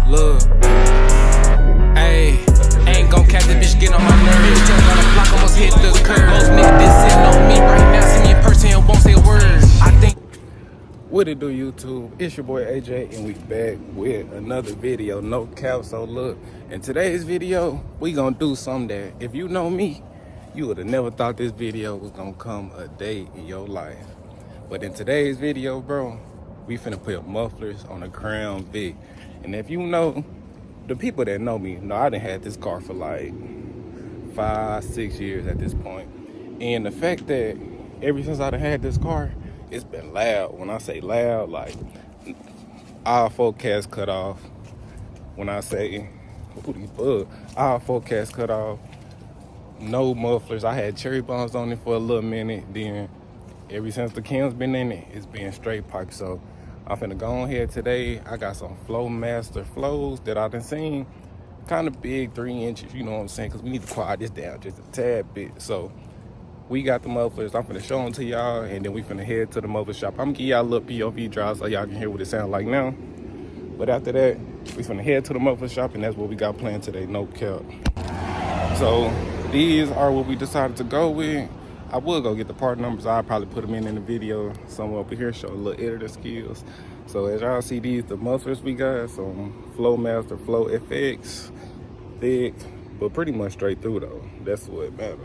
Look, ayy, ain't gon' catch the bitch, get on my nerves. Just on the block, almost hit the curb. Most niggas been sitting on me right now, see me in person and won't say a word. I think. What it do, YouTube? It's your boy AJ, and we back with another video, no cap. So look, in today's video, we gonna do something that, if you know me, you would have never thought this video was gonna come a day in your life. But in today's video, bro, we finna put mufflers on a Crown Vic. And if you know, the people that know me know I done had this car for like 5-6 years at this point. And the fact that ever since I done had this car, it's been loud. When I say loud, like our forecast cut off. When I say, our forecast cut off. No mufflers. I had cherry bombs on it for a little minute. Then ever since the cam's been in it, it's been straight pipe. So I'm finna go on here today. I got some FLOWMASTer flows that I done seen. Kind of big, 3 inches, you know what I'm saying? Because we need to quiet this down just a tad bit. So we got the mufflers. I'm finna show them to y'all, and then we finna head to the muffler shop. I'm gonna give y'all a little POV drive so y'all can hear what it sound like now. But after that, we finna head to the muffler shop, and that's what we got planned today, no cap. So these are what we decided to go with. I will go get the part numbers. I'll probably put them in the video somewhere up here, show a little editor skills. So as y'all see, these the mufflers we got. So FLOWMASTer, Flow FX, thick, but pretty much straight through though. That's what matters.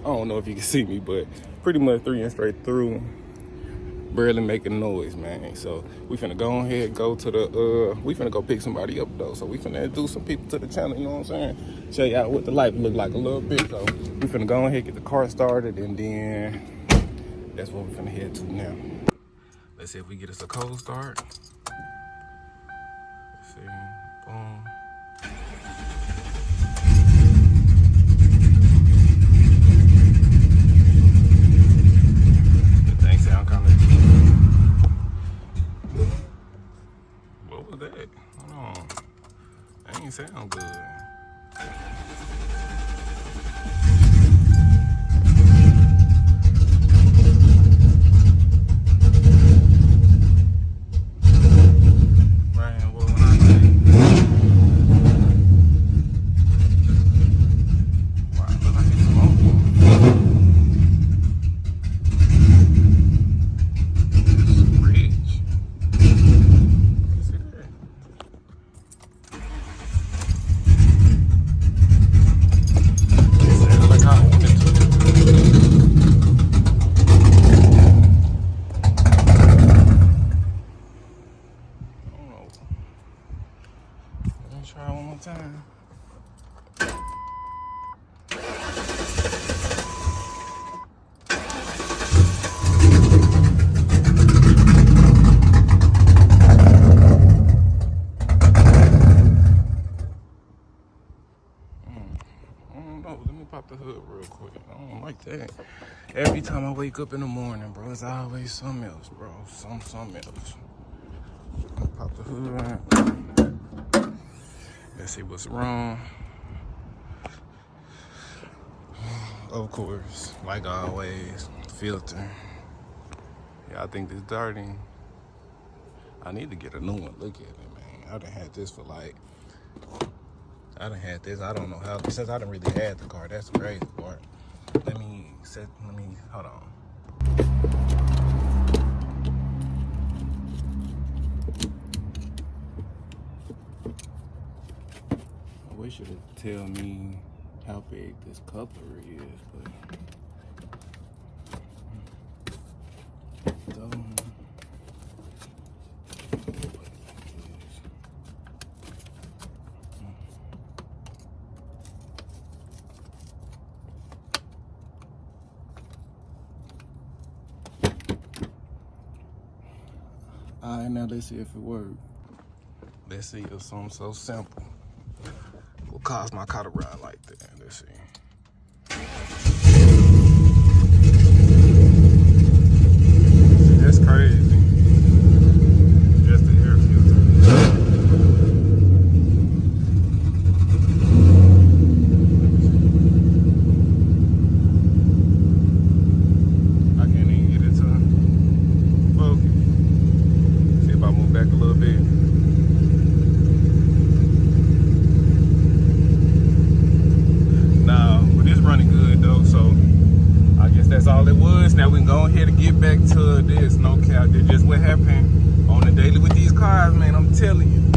I don't know if you can see me, but pretty much 3 and straight through, barely making noise, man. So we finna go ahead, go to the, we finna go pick somebody up though. So we finna introduce some people to the channel, you know what I'm saying? Show y'all what the life look like a little bit. So we finna go ahead, get the car started, and then that's what we finna head to now. Let's see if we get us a cold start. Let's see, boom. What was that? Hold on. That ain't sound good. Man, what when I say? Wow, it look like it's smoking. It's rich. Try one more time. I don't know. Let me pop the hood real quick. I don't like that. Every time I wake up in the morning, bro, it's always something else, bro. Something else. Pop the hood. Let's see what's wrong. Of course, like always, filter. Yeah, I think this dirty. I need to get a new one. Look at it, man. I done had this for like, I don't know how, since I done really had the car. That's the crazy part. Hold on. I wish it would tell me how big this coupler is, but alright, now let's see if it works. Let's see if something so simple will cause my car to ride like that. Let's see. That's crazy. Just the air filter. I can't even all it was. Now we can go ahead and get back to this. No cap. That's just what happened on the daily with these cars, man. I'm telling you.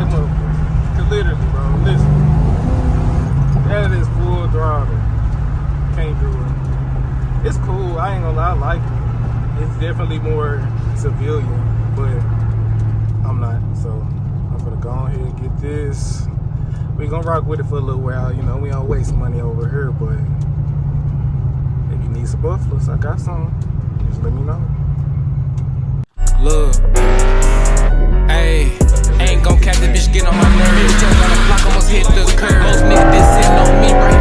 like mufflers. Cause literally, bro, listen. That is full throttle. Can't do it. It's cool. I ain't gonna lie, I like it. It's definitely more civilian, but I'm not. So I'm gonna go ahead and get this. We gonna rock with it for a little while. You know, we don't waste money over here, but if you need some mufflers, I got some. Just let me know. Look, ayy, ain't gon' cap the bitch, get on my nerves. Just on the block, almost hit the curb. Most niggas been sitting on me right